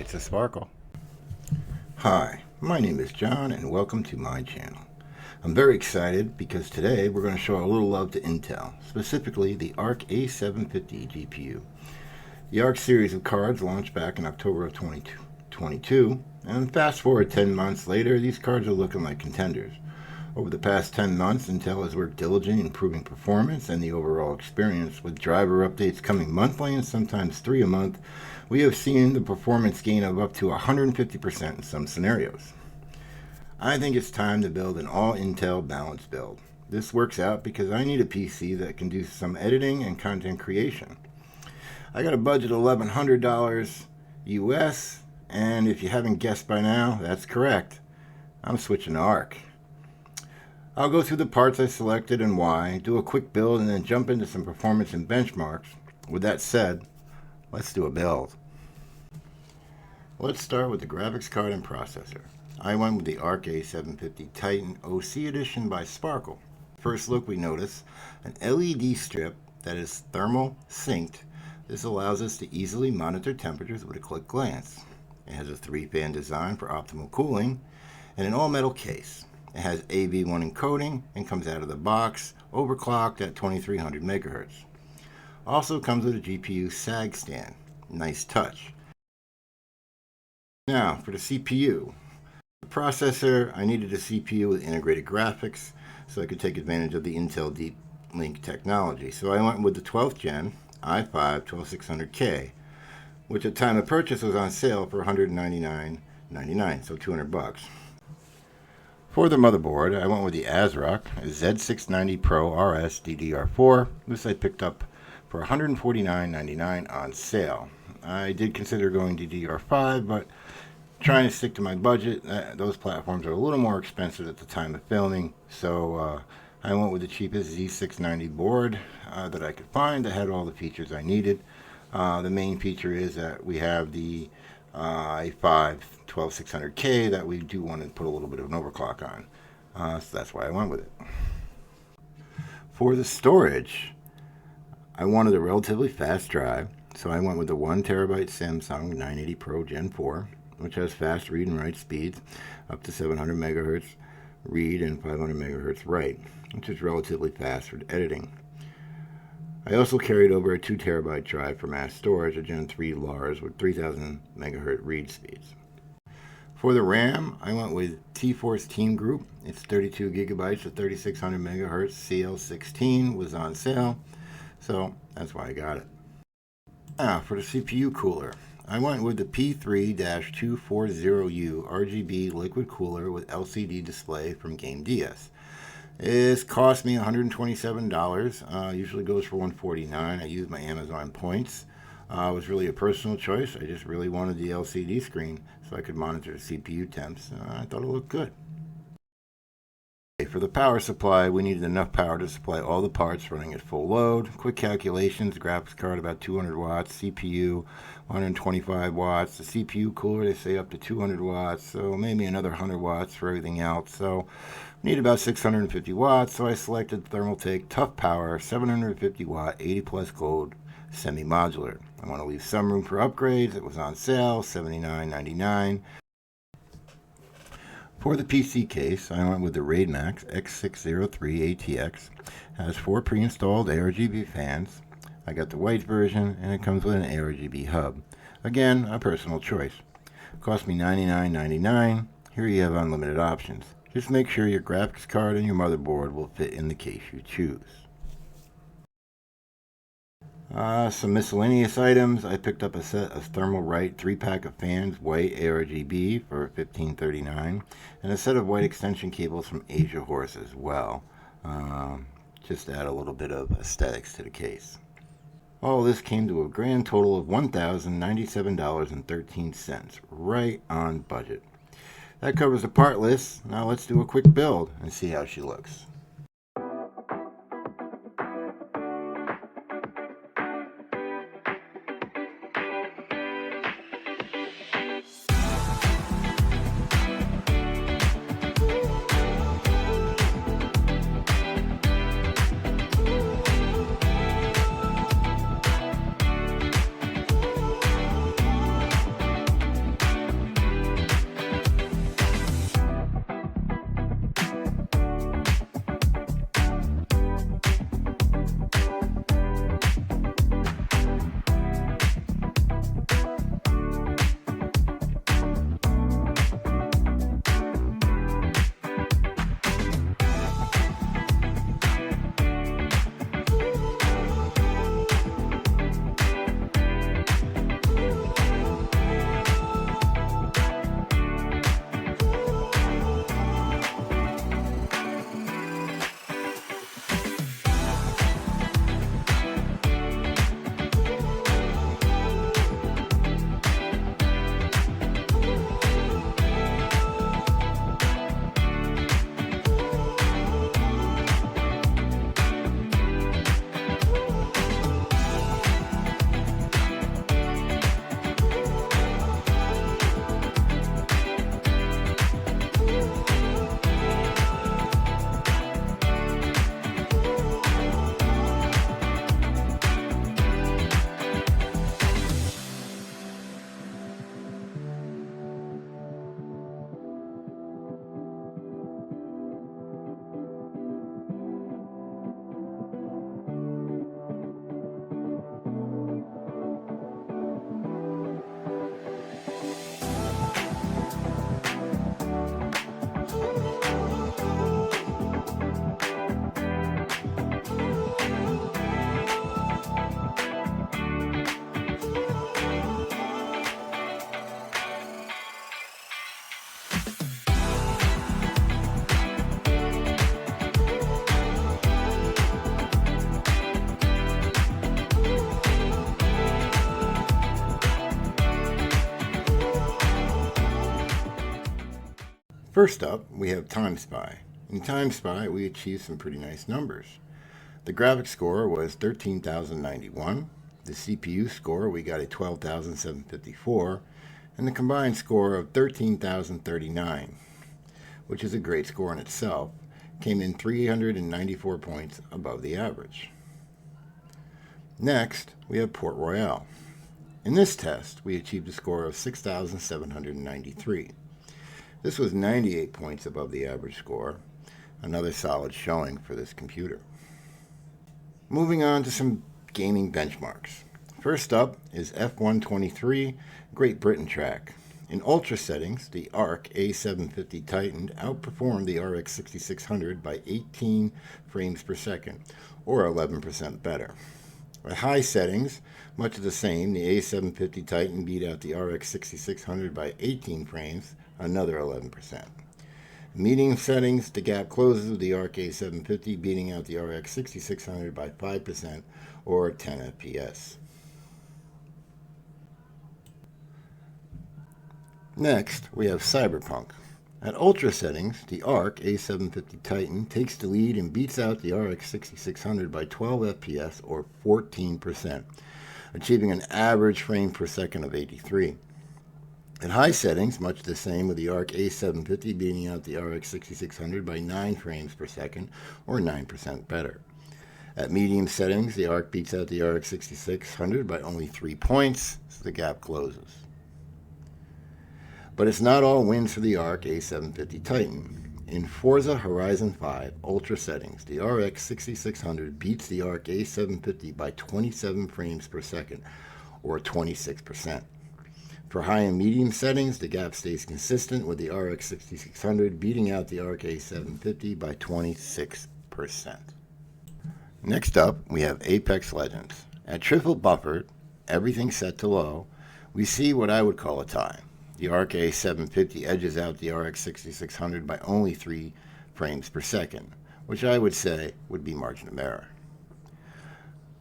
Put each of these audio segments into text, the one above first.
it's a sparkle. Hi, my name is John and welcome to my channel. I'm very excited because today we're going to show a little love to Intel, specifically the ARC A750 GPU. The ARC series of cards launched back in October of 2022, and fast forward 10 months later, these cards are looking like contenders. Over the past 10 months, Intel has worked diligently in improving performance and the overall experience. With driver updates coming monthly and sometimes 3 a month, we have seen the performance gain of up to 150% in some scenarios. I think it's time to build an all-Intel balanced build. This works out because I need a PC that can do some editing and content creation. I got a budget of $1,100 US, and if you haven't guessed by now, that's correct. I'm switching to ARC. I'll go through the parts I selected and why, do a quick build, and then jump into some performance and benchmarks. With that said, let's do a build. Let's start with the graphics card and processor. I went with the ARC A750 Titan OC Edition by Sparkle. First look, we notice an LED strip that is thermal synced. This allows us to easily monitor temperatures with a quick glance. It has a 3-fan design for optimal cooling and an all-metal case. It has AV1 encoding and comes out of the box overclocked at 2300 MHz. Also comes with a GPU sag stand. Nice touch. Now for the CPU. The processor, I needed a CPU with integrated graphics so I could take advantage of the Intel Deep Link technology. So I went with the 12th gen i5 12600K, which at time of purchase was on sale for $199.99, so $200. For the motherboard, I went with the ASRock Z690 Pro RS DDR4. This I picked up for $149.99 on sale. I did consider going DDR5, but trying to stick to my budget, those platforms are a little more expensive at the time of filming, so I went with the cheapest Z690 board that I could find that had all the features I needed. The main feature is that we have the i5 12600K that we do want to put a little bit of an overclock on. So that's why I went with it. For the storage, I wanted a relatively fast drive, so I went with the 1TB Samsung 980 Pro Gen 4, which has fast read and write speeds up to 700 MHz read and 500 MHz write, which is relatively fast for editing. I also carried over a 2TB drive for mass storage, a Gen 3 Lars with 3000 MHz read speeds. For the RAM, I went with T-Force Team Group. It's 32 gigabytes of 3600 MHz CL16 was on sale, so that's why I got it. Now for the CPU cooler, I went with the P3-240U RGB liquid cooler with LCD display from Gamedias. This cost me $127. Usually goes for $149. I used my Amazon points. It was really a personal choice. I just really wanted the LCD screen so I could monitor the CPU temps. I thought it looked good. For the power supply, we needed enough power to supply all the parts running at full load. Quick calculations, graphics card about 200 watts, CPU 125 watts, the CPU cooler they say up to 200 watts, so maybe another 100 watts for everything else. So need about 650 watts, so I selected Thermaltake Tough Power 750 watt 80 plus gold semi-modular. I want to leave some room for upgrades. It was on sale, $79.99. For the PC case, I went with the Raidmax X603 ATX. It has 4 pre-installed ARGB fans. I got the white version, and it comes with an ARGB hub. Again, a personal choice. It cost me $99.99. Here you have unlimited options. Just make sure your graphics card and your motherboard will fit in the case you choose. Some miscellaneous items. I picked up a set of Thermalrite 3-pack of fans, white ARGB for $15.39, and a set of white extension cables from Asia Horse as well, just to add a little bit of aesthetics to the case. All this came to a grand total of $1,097.13, right on budget. That covers the part list. Now let's do a quick build and see how she looks. First up, we have Time Spy. In Time Spy, we achieved some pretty nice numbers. The graphics score was 13,091. The CPU score, we got a 12,754. And the combined score of 13,039, which is a great score in itself, came in 394 points above the average. Next, we have Port Royale. In this test, we achieved a score of 6,793. This was 98 points above the average score, another solid showing for this computer. Moving on to some gaming benchmarks. First up is F123 Great Britain track. In Ultra settings, the ARC A750 Titan outperformed the RX 6600 by 18 frames per second, or 11% better. At high settings, much of the same, the A750 Titan beat out the RX 6600 by 18 frames, another 11%. Medium settings, the gap closes with the ARC A750 beating out the RX 6600 by 5%, or 10 FPS. Next, we have Cyberpunk. At Ultra settings, the ARC A750 Titan takes the lead and beats out the RX 6600 by 12 FPS or 14%, achieving an average frame per second of 83. At high settings, much the same with the ARC A750 beating out the RX 6600 by 9 frames per second or 9% better. At medium settings, the ARC beats out the RX 6600 by only 3 points, so the gap closes. But it's not all wins for the ARC A750 Titan. In Forza Horizon 5 Ultra settings, the RX 6600 beats the ARC A750 by 27 frames per second, or 26%. For high and medium settings, the gap stays consistent with the RX 6600 beating out the ARC A750 by 26%. Next up, we have Apex Legends. At triple buffered, everything set to low, we see what I would call a tie. The ARC A750 edges out the RX 6600 by only 3 frames per second, which I would say would be margin of error.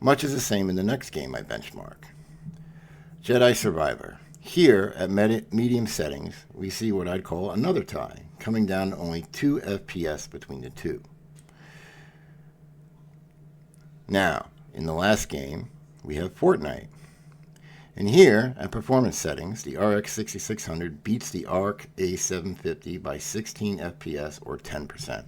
Much is the same in the next game I benchmark. Jedi Survivor. Here, at medium settings, we see what I'd call another tie, coming down to only 2 FPS between the two. Now, in the last game, we have Fortnite. And here, at performance settings, the RX 6600 beats the ARC A750 by 16 FPS or 10%.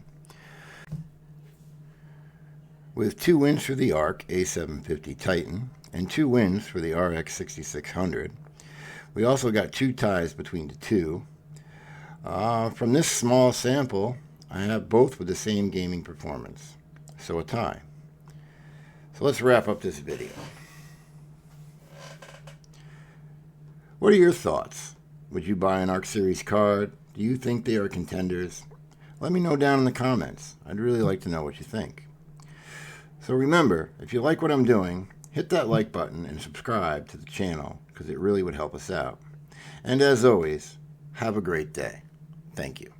With 2 wins for the ARC A750 Titan and 2 wins for the RX 6600, we also got 2 ties between the two. From this small sample, I have both with the same gaming performance, so a tie. So let's wrap up this video. What are your thoughts? Would you buy an ARC Series card? Do you think they are contenders? Let me know down in the comments. I'd really like to know what you think. So remember, if you like what I'm doing, hit that like button and subscribe to the channel because it really would help us out. And as always, have a great day. Thank you.